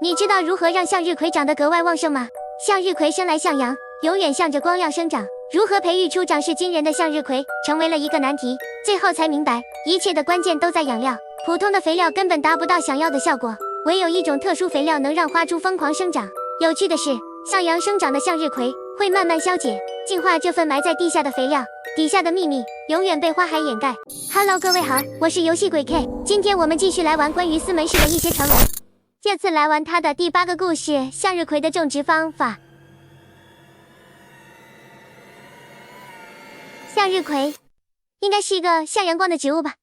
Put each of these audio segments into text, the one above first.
你知道如何让向日葵长得格外旺盛吗？向日葵生来向阳，永远向着光亮生长。如何培育出长势惊人的向日葵，成为了一个难题。最后才明白，一切的关键都在养料。普通的肥料根本达不到想要的效果，唯有一种特殊肥料能让花株疯狂生长。有趣的是，向阳生长的向日葵会慢慢消解，净化这份埋在地下的肥料。底下的秘密永远被花海掩盖。Hello， 各位好，我是游戏鬼 K。今天我们继续来玩关于司门氏的一些传闻。这次来玩他的第8个故事：向日葵的种植方法。向日葵应该是一个像阳光的植物吧，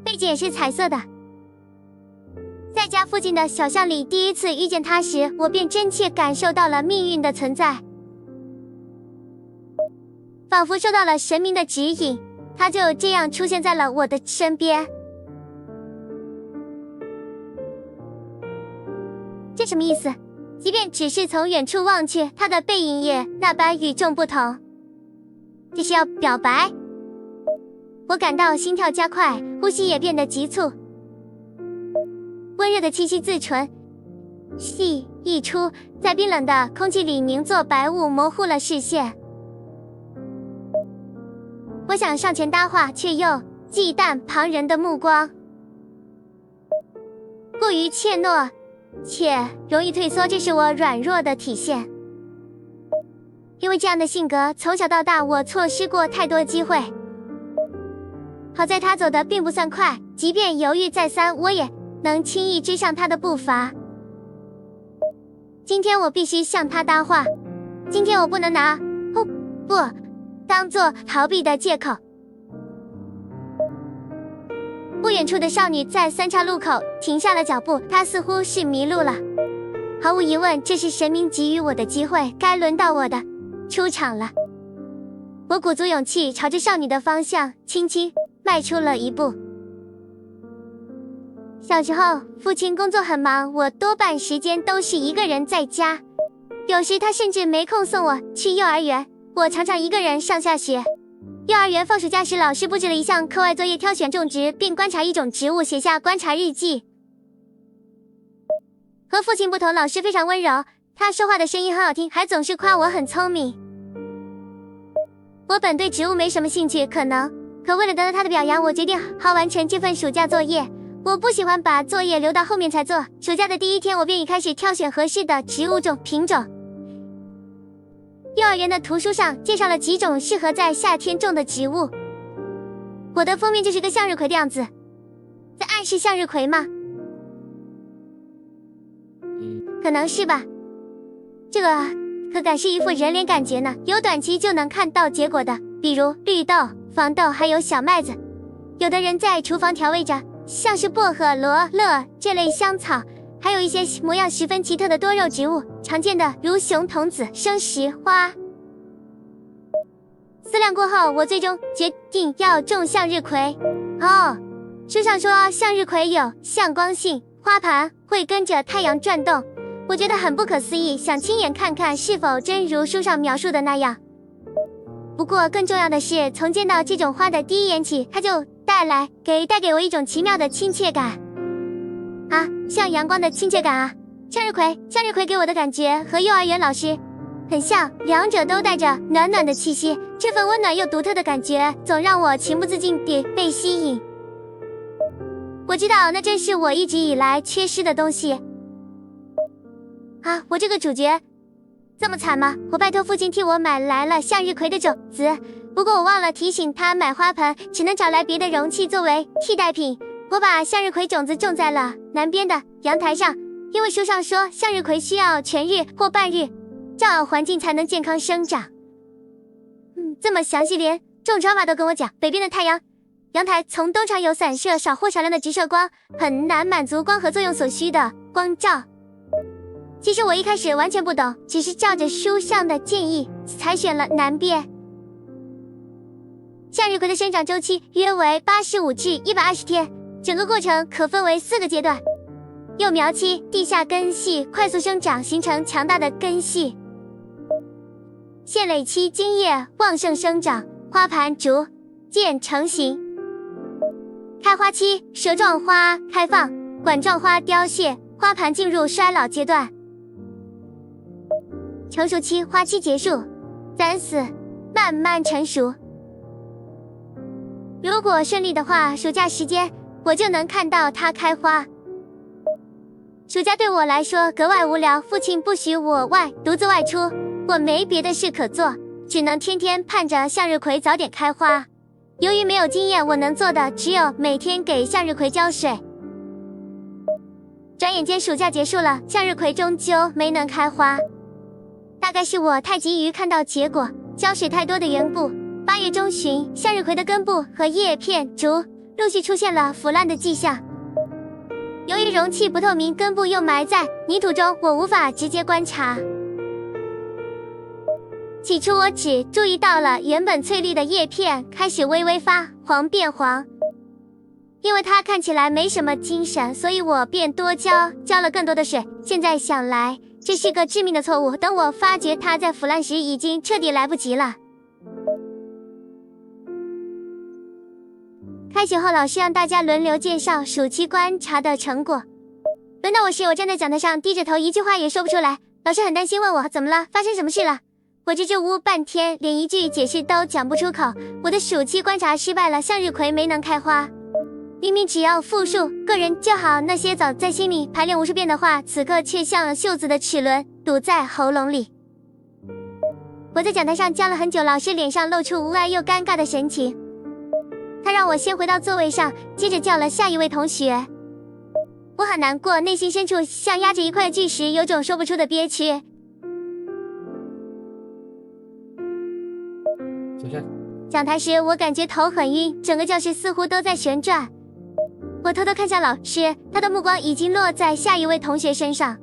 背景也是彩色的。在家附近的小巷里，第一次遇见它时，我便真切感受到了命运的存在，仿佛受到了神明的指引，它就这样出现在了我的身边。这什么意思？即便只是从远处望去，它的背影也那般与众不同。这是要表白？我感到心跳加快，呼吸也变得急促，温热的气息自唇细溢出，在冰冷的空气里凝作白雾，模糊了视线。我想上前搭话，却又忌惮旁人的目光，过于怯懦且容易退缩，这是我软弱的体现。因为这样的性格，从小到大我错失过太多机会。好在他走得并不算快，即便犹豫再三，我也能轻易追上他的步伐。今天我必须向他搭话，今天我不能拿不当作逃避的借口。不远处的少女在三岔路口停下了脚步，她似乎是迷路了。毫无疑问，这是神明给予我的机会，该轮到我的出场了。我鼓足勇气，朝着少女的方向轻轻迈出了一步。小时候，父亲工作很忙，我多半时间都是一个人在家，有时他甚至没空送我去幼儿园，我常常一个人上下学。幼儿园放暑假时，老师布置了一项课外作业，挑选种植并观察一种植物，写下观察日记。和父亲不同，老师非常温柔，他说话的声音很好听，还总是夸我很聪明。我本对植物没什么兴趣，可为了得到他的表扬，我决定好完成这份暑假作业。我不喜欢把作业留到后面才做，暑假的第一天，我便已开始挑选合适的植物品种。幼儿园的图书上介绍了几种适合在夏天种的植物，我的封面就是个向日葵的样子，在暗示向日葵吗？可能是吧。这个可敢是一副人脸感觉呢，有短期就能看到结果的，比如绿豆、黄豆还有小麦子。有的人在厨房调味着，像是薄荷、罗勒这类香草，还有一些模样十分奇特的多肉植物，常见的如熊童子、生石花。思量过后，我最终决定要种向日葵。书上说向日葵有向光性，花盘会跟着太阳转动，我觉得很不可思议，想亲眼看看是否真如书上描述的那样。不过更重要的是，从见到这种花的第一眼起，它就带给我一种奇妙的亲切感。像阳光的亲切感啊！向日葵给我的感觉和幼儿园老师很像，两者都带着暖暖的气息，这份温暖又独特的感觉总让我情不自禁地被吸引。我知道那正是我一直以来缺失的东西。我这个主角这么惨吗？我拜托父亲替我买来了向日葵的种子，不过我忘了提醒他买花盆只能找来别的容器作为替代品。我把向日葵种子种在了南边的阳台上，因为书上说向日葵需要全日或半日照耀环境才能健康生长。这么详细，连种植方法都跟我讲。北边的太阳阳台从东常有散射少或少量的直射光，很难满足光合作用所需的光照。其实我一开始完全不懂，只是照着书上的建议才选了南边。向日葵的生长周期约为85至120天，整个过程可分为4个阶段：幼苗期、地下根系快速生长，形成强大的根系；线蕾期，茎叶旺盛生长，花盘逐渐成型；开花期，蛇状花开放，管状花凋谢，花盘进入衰老阶段，成熟期、花期结束，3、4，慢慢成熟。如果顺利的话，暑假时间我就能看到它开花。暑假对我来说格外无聊，父亲不许我独自外出，我没别的事可做，只能天天盼着向日葵早点开花。由于没有经验，我能做的只有每天给向日葵浇水。转眼间暑假结束了，向日葵终究没能开花，大概是我太急于看到结果，浇水太多的缘故。8月中旬，向日葵的根部和叶片、竹陆续出现了腐烂的迹象。由于容器不透明，根部又埋在泥土中，我无法直接观察。起初我只注意到了原本翠绿的叶片开始微微发黄变黄，因为它看起来没什么精神，所以我便多浇了更多的水。现在想来，这是个致命的错误，等我发觉它在腐烂时，已经彻底来不及了。开学后，老师让大家轮流介绍暑期观察的成果。轮到我时，我站在讲台上，低着头，一句话也说不出来。老师很担心，问我怎么了，发生什么事了。我支支吾吾半天，连一句解释都讲不出口。我的暑期观察失败了，向日葵没能开花。明明只要复述个人就好，那些早在心里排练无数遍的话，此刻却像袖子的齿轮堵在喉咙里。我在讲台上讲了很久，老师脸上露出无奈又尴尬的神情。他让我先回到座位上，接着叫了下一位同学。我很难过，内心深处像压着一块巨石，有种说不出的憋屈。讲台时，我感觉头很晕，整个教室似乎都在旋转。我偷偷看向老师，他的目光已经落在下一位同学身上。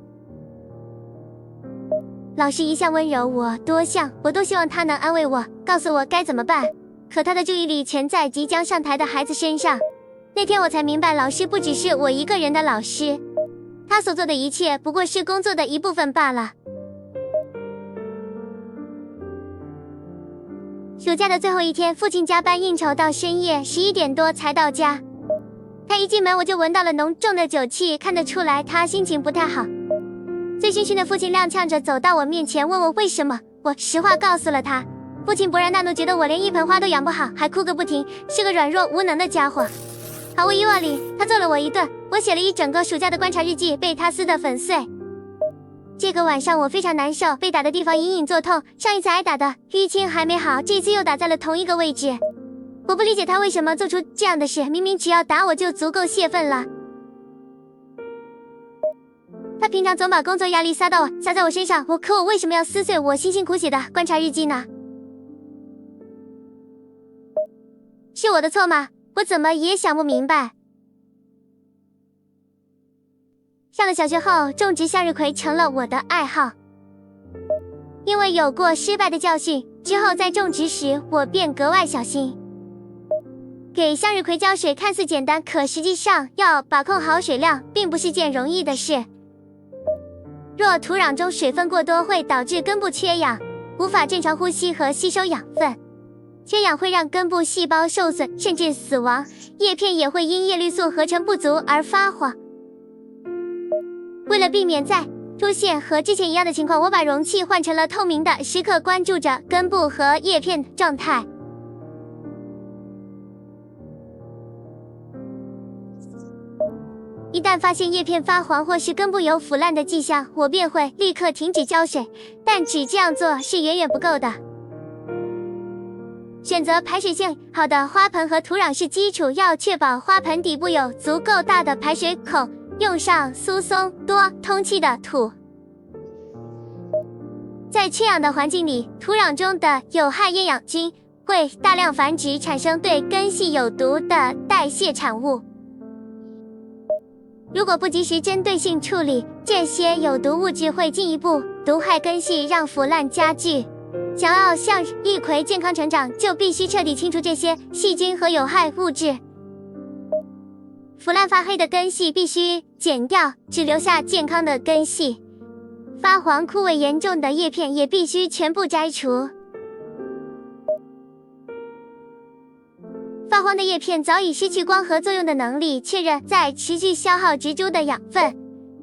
老师一向温柔，我多希望他能安慰我，告诉我该怎么办。可他的注意力全在即将上台的孩子身上。那天我才明白，老师不只是我一个人的老师，他所做的一切不过是工作的一部分罢了。暑假的最后一天，父亲加班应酬到深夜11点多才到家。他一进门我就闻到了浓重的酒气，看得出来他心情不太好。醉醺醺的父亲踉跄着走到我面前，问我为什么。我实话告诉了他。父亲勃然大怒，觉得我连一盆花都养不好，还哭个不停，是个软弱无能的家伙。毫无疑问里，他揍了我一顿。我写了一整个暑假的观察日记，被他撕得粉碎。这个晚上我非常难受，被打的地方隐隐作痛，上一次挨打的淤青还没好，这次又打在了同一个位置。我不理解他为什么做出这样的事，明明只要打我就足够泄愤了。他平常总把工作压力撒在我身上，可我为什么要撕碎我辛辛苦写的观察日记呢？是我的错吗？我怎么也想不明白。上了小学后，种植向日葵成了我的爱好。因为有过失败的教训，之后在种植时我便格外小心。给向日葵浇水看似简单，可实际上要把控好水量并不是件容易的事。若土壤中水分过多，会导致根部缺氧，无法正常呼吸和吸收养分。缺氧会让根部细胞受损，甚至死亡，叶片也会因叶绿素合成不足而发黄。为了避免再出现和之前一样的情况，我把容器换成了透明的，时刻关注着根部和叶片状态。一旦发现叶片发黄或是根部有腐烂的迹象，我便会立刻停止浇水，但只这样做是远远不够的。选择排水性好的花盆和土壤是基础，要确保花盆底部有足够大的排水孔，用上疏松多通气的土。在缺氧的环境里，土壤中的有害厌氧菌会大量繁殖，产生对根系有毒的代谢产物。如果不及时针对性处理，这些有毒物质会进一步毒害根系，让腐烂加剧。想要向日葵健康成长，就必须彻底清除这些细菌和有害物质。腐烂发黑的根系必须剪掉，只留下健康的根系。发黄枯萎严重的叶片也必须全部摘除。发黄的叶片早已失去光合作用的能力，却仍在持续消耗植株的养分。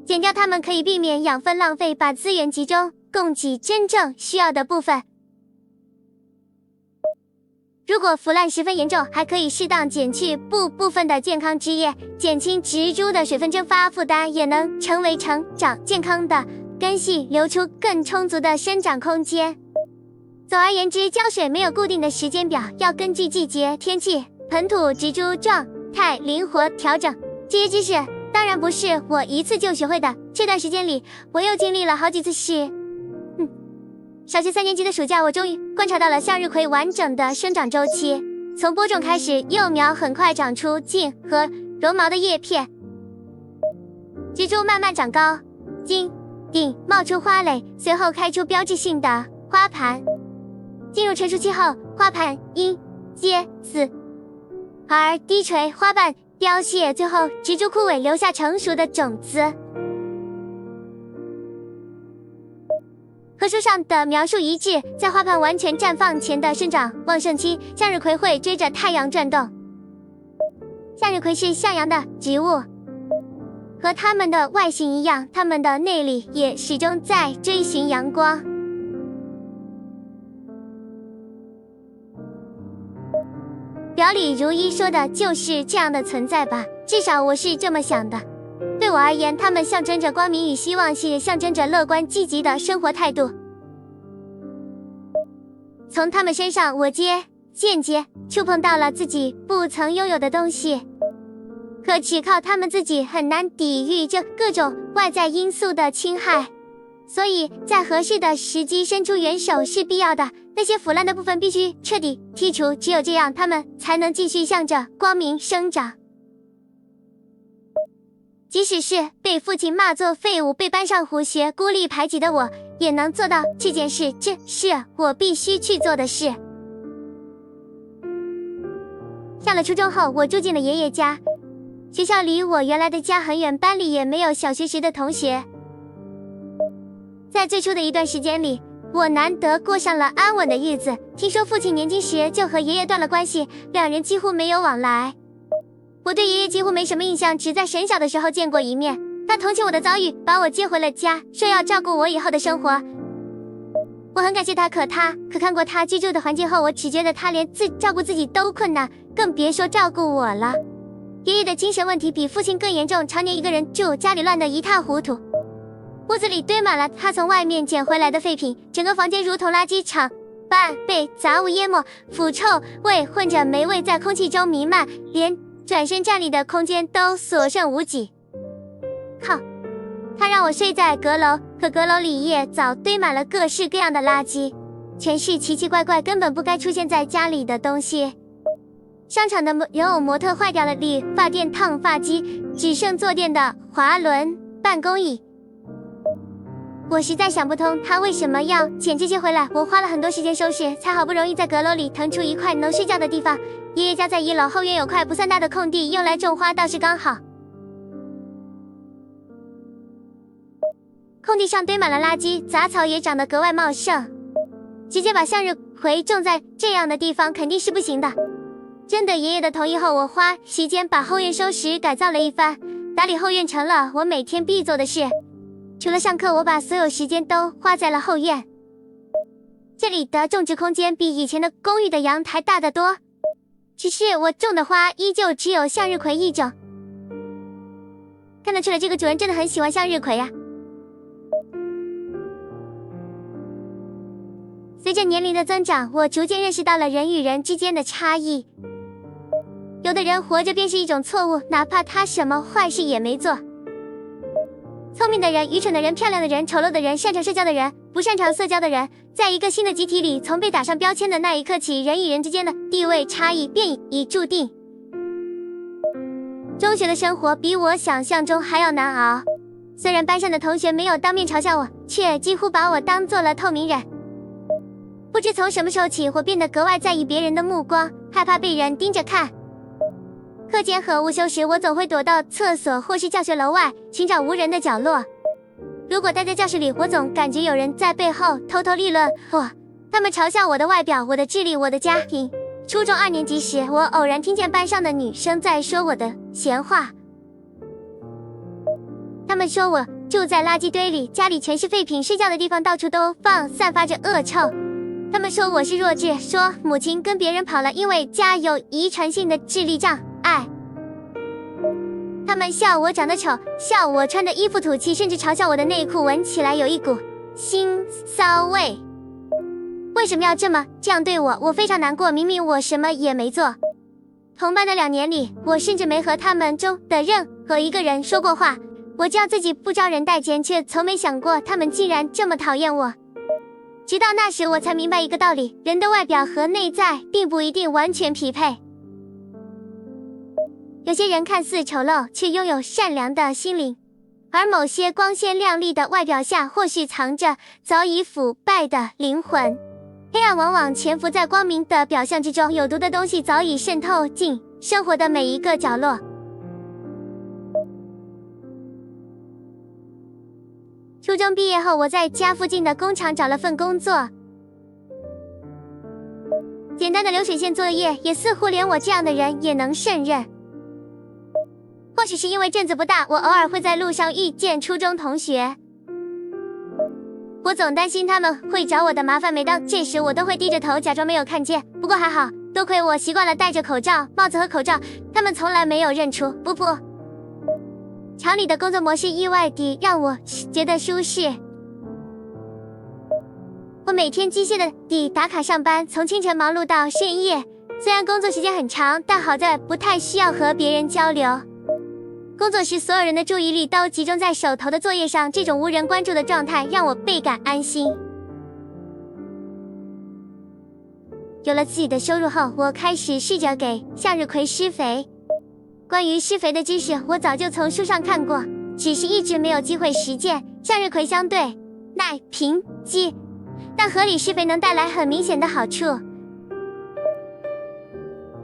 减掉它们可以避免养分浪费，把资源集中，供给真正需要的部分。如果腐烂十分严重，还可以适当减去部分的健康汁液，减轻植株的水分蒸发负担，也能成为成长健康的根系，留出更充足的生长空间。总而言之，浇水没有固定的时间表，要根据季节、天气、盆土、植株状态灵活调整。这些知识当然不是我一次就学会的，这段时间里，我又经历了好几次小学3年级的暑假，我终于观察到了向日葵完整的生长周期。从播种开始，幼苗很快长出茎和绒毛的叶片，植株慢慢长高，茎顶冒出花蕾，随后开出标志性的花盘。进入成熟期后，花盘因结死而低垂，花瓣凋谢，最后植株枯萎，留下成熟的种子。和书上的描述一致，在花盘完全绽放前的生长旺盛期，向日葵会追着太阳转动。向日葵是向阳的植物，和它们的外形一样，它们的内里也始终在追寻阳光。表里如一说的就是这样的存在吧，至少我是这么想的。对我而言，它们象征着光明与希望，也象征着乐观积极的生活态度。从它们身上，我间接触碰到了自己不曾拥有的东西，可只靠它们自己很难抵御这各种外在因素的侵害，所以在合适的时机伸出援手是必要的。那些腐烂的部分必须彻底剔除，只有这样，它们才能继续向着光明生长。即使是被父亲骂作废物，被班上虎学孤立排挤的我，也能做到这件事，这是我必须去做的事。上了初中后，我住进了爷爷家，学校离我原来的家很远，班里也没有小学时的同学。在最初的一段时间里，我难得过上了安稳的日子。听说父亲年轻时就和爷爷断了关系，两人几乎没有往来。我对爷爷几乎没什么印象，只在很小的时候见过一面。他同情我的遭遇，把我接回了家，说要照顾我以后的生活。我很感谢他，可看过他居住的环境后，我只觉得他连照顾自己都困难，更别说照顾我了。爷爷的精神问题比父亲更严重，常年一个人住，家里乱得一塌糊涂。屋子里堆满了他从外面捡回来的废品，整个房间如同垃圾场般被杂物淹没，腐臭味混着霉味在空气中弥漫，连转身站立的空间都所剩无几。靠！他让我睡在阁楼，可阁楼里也早堆满了各式各样的垃圾，全是奇奇怪怪根本不该出现在家里的东西。商场的人偶模特坏掉了，理发店烫发机只剩坐垫的滑轮办公椅。我实在想不通他为什么要捡这些回来。我花了很多时间收拾，才好不容易在阁楼里腾出一块能睡觉的地方。爷爷家在1楼，后院有块不算大的空地，用来种花倒是刚好。空地上堆满了垃圾，杂草也长得格外茂盛，直接把向日葵种在这样的地方肯定是不行的。征得爷爷的同意后，我花时间把后院收拾改造了一番，打理后院成了我每天必做的事。除了上课，我把所有时间都花在了后院。这里的种植空间比以前的公寓的阳台大得多，只是我种的花依旧只有向日葵一种。看得出来这个主人真的很喜欢向日葵啊。随着年龄的增长，我逐渐认识到了人与人之间的差异。有的人活着便是一种错误，哪怕他什么坏事也没做。聪明的人、愚蠢的人、漂亮的人、丑陋的人、擅长社交的人、不擅长社交的人，在一个新的集体里，从被打上标签的那一刻起，人与人之间的地位差异便已注定。中学的生活比我想象中还要难熬，虽然班上的同学没有当面嘲笑我，却几乎把我当做了透明人。不知从什么时候起，我变得格外在意别人的目光，害怕被人盯着看。课间和午休时，我总会躲到厕所或是教学楼外，寻找无人的角落。如果待在教室里，我总感觉有人在背后偷偷议论我，他们嘲笑我的外表、我的智力、我的家庭。初中2年级时，我偶然听见班上的女生在说我的闲话，他们说我住在垃圾堆里，家里全是废品，睡觉的地方到处都放，散发着恶臭。他们说我是弱智，说母亲跟别人跑了，因为家有遗传性的智力障碍。他们笑我长得丑，笑我穿的衣服土气，甚至嘲笑我的内裤闻起来有一股腥骚味。为什么要这样对我？我非常难过，明明我什么也没做。同班的2年里，我甚至没和他们中的任何一个人说过话。我知道自己不招人待见，却从没想过他们竟然这么讨厌我。直到那时，我才明白一个道理：人的外表和内在并不一定完全匹配。有些人看似丑陋，却拥有善良的心灵，而某些光鲜亮丽的外表下，或许藏着早已腐败的灵魂。黑暗往往潜伏在光明的表象之中，有毒的东西早已渗透进生活的每一个角落。初中毕业后，我在家附近的工厂找了份工作，简单的流水线作业也似乎连我这样的人也能胜任。或许是因为镇子不大，我偶尔会在路上遇见初中同学，我总担心他们会找我的麻烦，每当这时我都会低着头假装没有看见。不过还好，多亏我习惯了戴着口罩、帽子和口罩，他们从来没有认出。不，厂里的工作模式意外地让我觉得舒适。我每天机械地打卡上班，从清晨忙碌到深夜。虽然工作时间很长，但好在不太需要和别人交流。工作时所有人的注意力都集中在手头的作业上，这种无人关注的状态让我倍感安心。有了自己的收入后，我开始试着给向日葵施肥。关于施肥的知识我早就从书上看过，只是一直没有机会实践。向日葵相对耐贫瘠，但合理施肥能带来很明显的好处。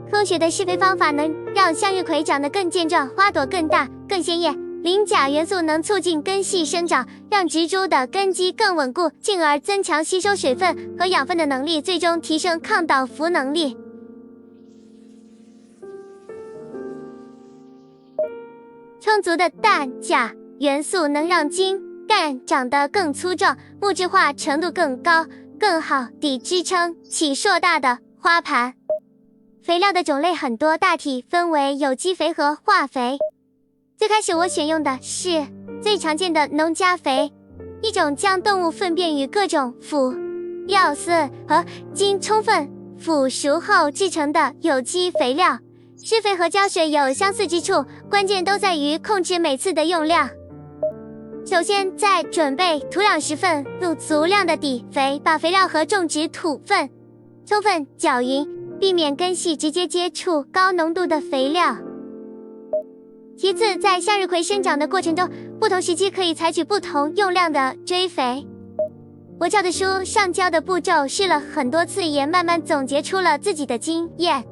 科学的施肥方法能让向日葵长得更健壮，花朵更大、更鲜艳。磷钾元素能促进根系生长，让植株的根基更稳固，进而增强吸收水分和养分的能力，最终提升抗倒伏能力。充足的氮钾元素能让茎干长得更粗壮，木质化程度更高，更好地支撑起硕大的花盘。肥料的种类很多，大体分为有机肥和化肥。最开始我选用的是最常见的农家肥，一种将动物粪便与各种辅料丝和经充分腐熟后制成的有机肥料。施肥和浇水有相似之处，关键都在于控制每次的用量。首先，在准备土壤时分入足量的底肥，把肥料和种植土分充分搅匀，避免根系直接接触高浓度的肥料。其次，在向日葵生长的过程中，不同时期可以采取不同用量的追肥。我照着书上教的步骤试了很多次，也慢慢总结出了自己的经验。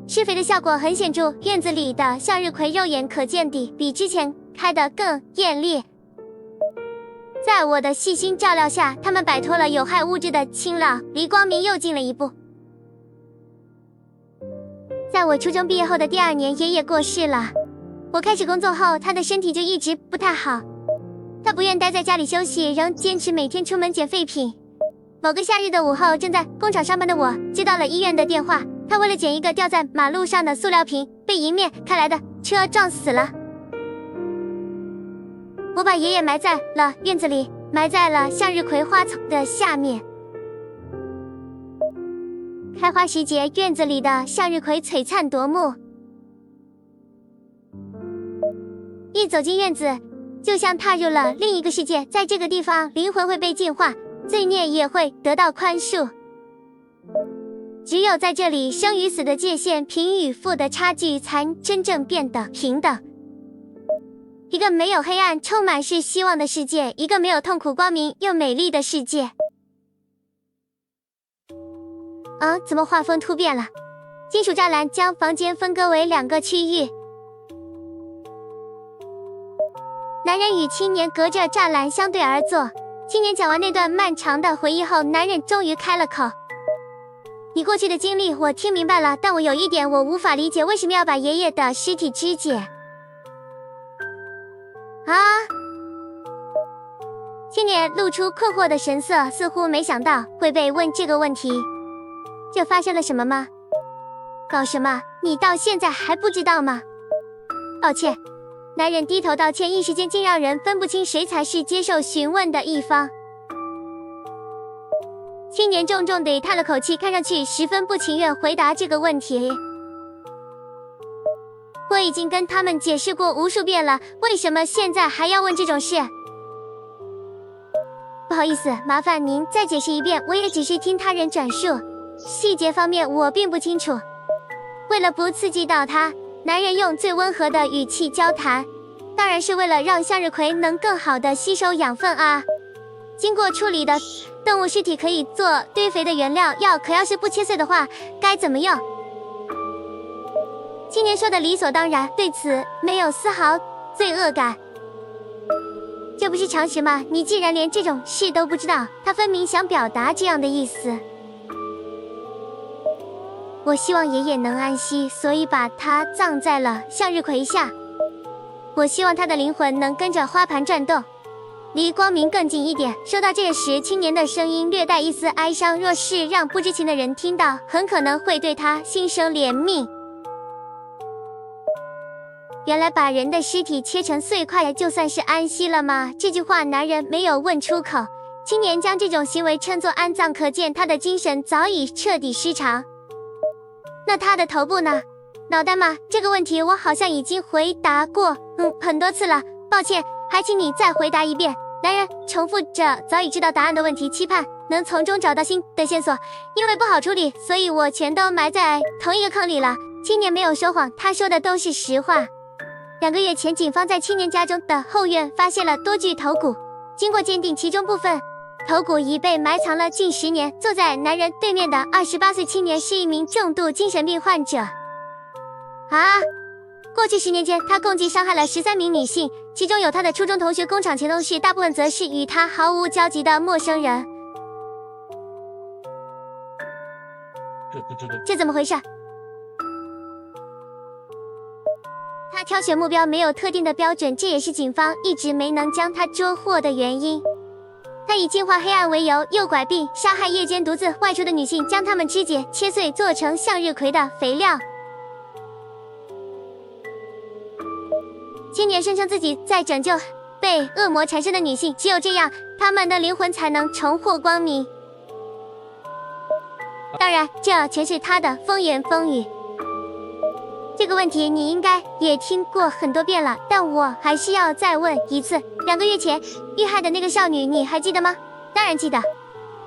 施肥的效果很显著，院子里的向日葵肉眼可见地比之前开得更艳丽。在我的细心照料下，它们摆脱了有害物质的侵扰，离光明又近了一步。在我初中毕业后的第2年，爷爷过世了。我开始工作后，他的身体就一直不太好，他不愿待在家里休息，仍坚持每天出门捡废品。某个夏日的午后，正在工厂上班的我接到了医院的电话，他为了捡一个掉在马路上的塑料瓶，被迎面开来的车撞死了。我把爷爷埋在了院子里，埋在了向日葵花丛的下面。开花时节，院子里的向日葵璀璨夺目。一走进院子，就像踏入了另一个世界，在这个地方，灵魂会被净化，罪孽也会得到宽恕。只有在这里，生与死的界限、贫与富的差距才真正变得平等。一个没有黑暗、充满是希望的世界，一个没有痛苦、光明又美丽的世界。怎么画风突变了？金属栅栏将房间分割为2个区域。男人与青年隔着栅栏相对而坐。青年讲完那段漫长的回忆后，男人终于开了口：你过去的经历我听明白了，但我有一点我无法理解，为什么要把爷爷的尸体肢解？啊！青年露出困惑的神色，似乎没想到会被问这个问题。这发生了什么吗？搞什么？你到现在还不知道吗？抱歉。男人低头道歉，一时间竟让人分不清谁才是接受询问的一方。青年重重地叹了口气，看上去十分不情愿回答这个问题。我已经跟他们解释过无数遍了，为什么现在还要问这种事？不好意思，麻烦您再解释一遍，我也只是听他人转述，细节方面我并不清楚。为了不刺激到他，男人用最温和的语气交谈，当然是为了让向日葵能更好的吸收养分啊。经过处理的动物尸体可以做堆肥的原料，可要是不切碎的话，该怎么用？青年说的理所当然，对此没有丝毫罪恶感。这不是常识吗？你既然连这种事都不知道，他分明想表达这样的意思。我希望爷爷能安息，所以把他葬在了向日葵下。我希望他的灵魂能跟着花盘转动，离光明更近一点。说到这时，青年的声音略带一丝哀伤，若是让不知情的人听到，很可能会对他心生怜悯。原来把人的尸体切成碎块就算是安息了吗？这句话男人没有问出口，青年将这种行为称作安葬，可见他的精神早已彻底失常。那他的头部呢？脑袋吗？这个问题我好像已经回答过很多次了，抱歉，还请你再回答一遍。男人重复着早已知道答案的问题，期盼能从中找到新的线索。因为不好处理，所以我全都埋在同一个坑里了。青年没有说谎，他说的都是实话。2个月前，警方在青年家中的后院发现了多具头骨，经过鉴定，其中部分头骨已被埋藏了近10年。坐在男人对面的28岁青年是一名重度精神病患者。过去10年间，他共计伤害了13名女性，其中有他的初中同学、工厂前同事，大部分则是与他毫无交集的陌生人。这怎么回事？他挑选目标没有特定的标准，这也是警方一直没能将他捉获的原因。他以净化黑暗为由，诱拐并杀害夜间独自外出的女性，将她们肢解切碎，做成向日葵的肥料。青年声称自己在拯救被恶魔缠身的女性，只有这样，她们的灵魂才能重获光明。当然，这全是他的风言风语。这个问题你应该也听过很多遍了，但我还是要再问一次。2个月前遇害的那个少女，你还记得吗？当然记得。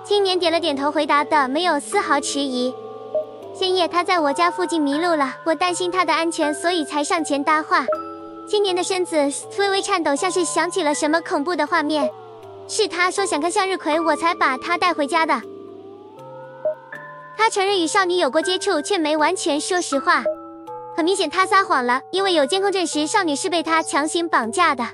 青年点了点头，回答的没有丝毫迟疑。先夜她在我家附近迷路了，我担心她的安全，所以才上前搭话。青年的身子微微颤抖，像是想起了什么恐怖的画面。是他说想看向日葵，我才把她带回家的。他承认与少女有过接触，却没完全说实话。很明显他撒谎了，因为有监控证实少女是被他强行绑架的。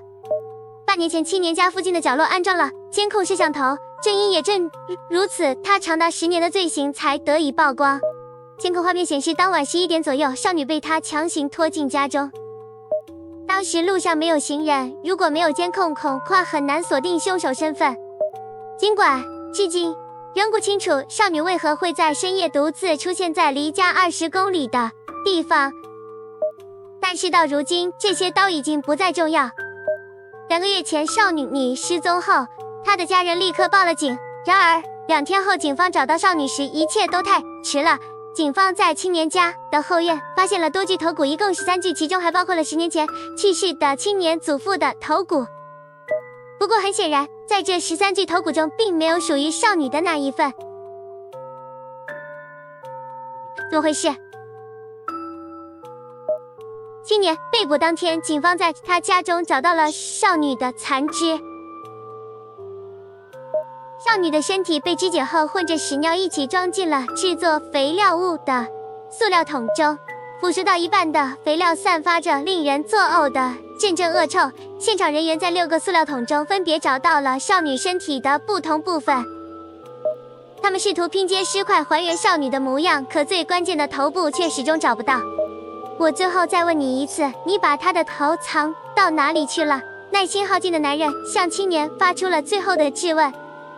半年前，青年家附近的角落安装了监控摄像头，正因也正如此，他长达10年的罪行才得以曝光。监控画面显示，当晚11点左右，少女被他强行拖进家中。当时路上没有行人，如果没有监控，恐怕很难锁定凶手身份。尽管至今仍不清楚少女为何会在深夜独自出现在离家20公里的地方，但是到如今，这些都已经不再重要。2个月前，少女失踪后，她的家人立刻报了警。然而2天后，警方找到少女时，一切都太迟了。警方在青年家的后院发现了多具头骨，一共13具，其中还包括了10年前去世的青年祖父的头骨。不过很显然，在这13具头骨中，并没有属于少女的那一份。怎么回事？青年被捕当天，警方在他家中找到了少女的残肢。少女的身体被肢解后，混着屎尿一起装进了制作肥料物的塑料桶中。腐熟到一半的肥料散发着令人作呕的阵阵恶臭。现场人员在6个塑料桶中分别找到了少女身体的不同部分。他们试图拼接尸块还原少女的模样，可最关键的头部却始终找不到。我最后再问你一次，你把她的头藏到哪里去了？耐心耗尽的男人向青年发出了最后的质问，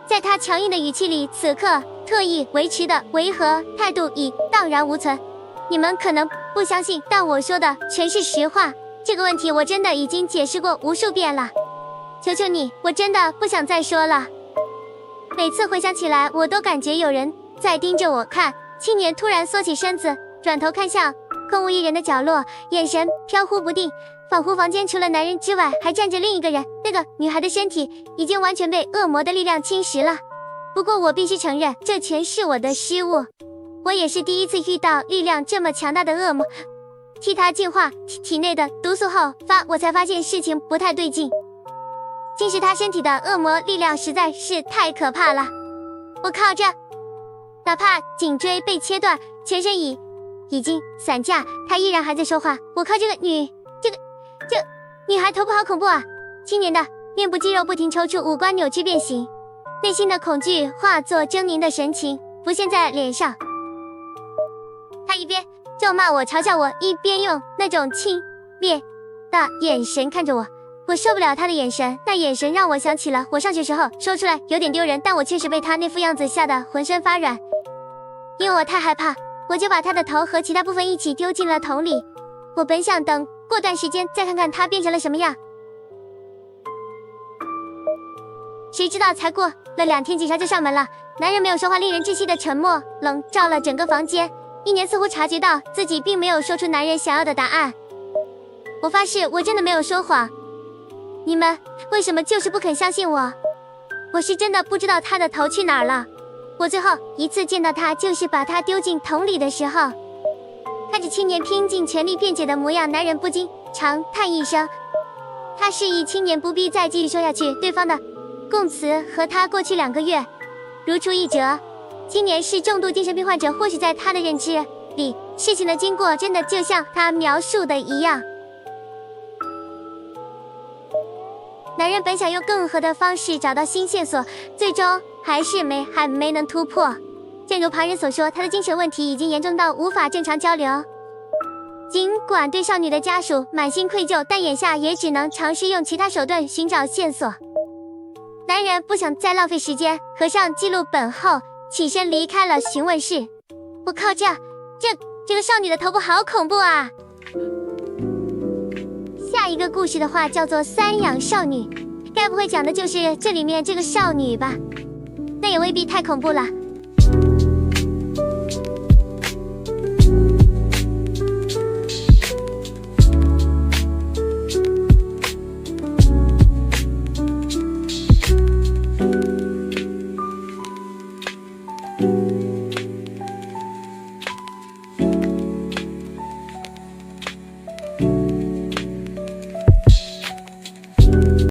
在他强硬的语气里，此刻特意维持的违和态度已荡然无存。你们可能不相信，但我说的全是实话。这个问题我真的已经解释过无数遍了，求求你，我真的不想再说了。每次回想起来，我都感觉有人在盯着我看。青年突然缩起身子，转头看向空无一人的角落，眼神飘忽不定，仿佛房间除了男人之外还站着另一个人。那个女孩的身体已经完全被恶魔的力量侵蚀了。不过我必须承认，这全是我的失误。我也是第一次遇到力量这么强大的恶魔。替他净化体内的毒素后，我才发现事情不太对劲。侵蚀他身体的恶魔力量实在是太可怕了。我靠着，哪怕颈椎被切断，全身已经散架，他依然还在说话。我靠，这女孩头部好恐怖啊！青年的面部肌肉不停抽搐，五官扭曲变形，内心的恐惧化作狰狞的神情浮现在脸上。他一边咒骂我、嘲笑我，一边用那种轻蔑的眼神看着我。我受不了他的眼神，那眼神让我想起了我上学时候，说出来有点丢人，但我确实被他那副样子吓得浑身发软。因为我太害怕，我就把他的头和其他部分一起丢进了桶里。我本想等过段时间再看看他变成了什么样，谁知道才过了2天，警察就上门了。男人没有说话，令人窒息的沉默笼罩了整个房间。一年似乎察觉到自己并没有说出男人想要的答案。我发誓，我真的没有说谎。你们为什么就是不肯相信我？我是真的不知道他的头去哪儿了。我最后一次见到他，就是把他丢进桶里的时候。看着青年拼尽全力辩解的模样，男人不禁长叹一声。他示意青年不必再继续说下去，对方的供词和他过去2个月如出一辙。青年是重度精神病患者，或许在他的认知里，事情的经过真的就像他描述的一样。男人本想用更合的方式找到新线索，最终还没能突破。正如旁人所说，他的精神问题已经严重到无法正常交流。尽管对少女的家属满心愧疚，但眼下也只能尝试用其他手段寻找线索。男人不想再浪费时间，合上记录本后起身离开了询问室。我靠，这个少女的头部好恐怖啊！下一个故事的话叫做三养少女，该不会讲的就是这里面这个少女吧？那也未必太恐怖了。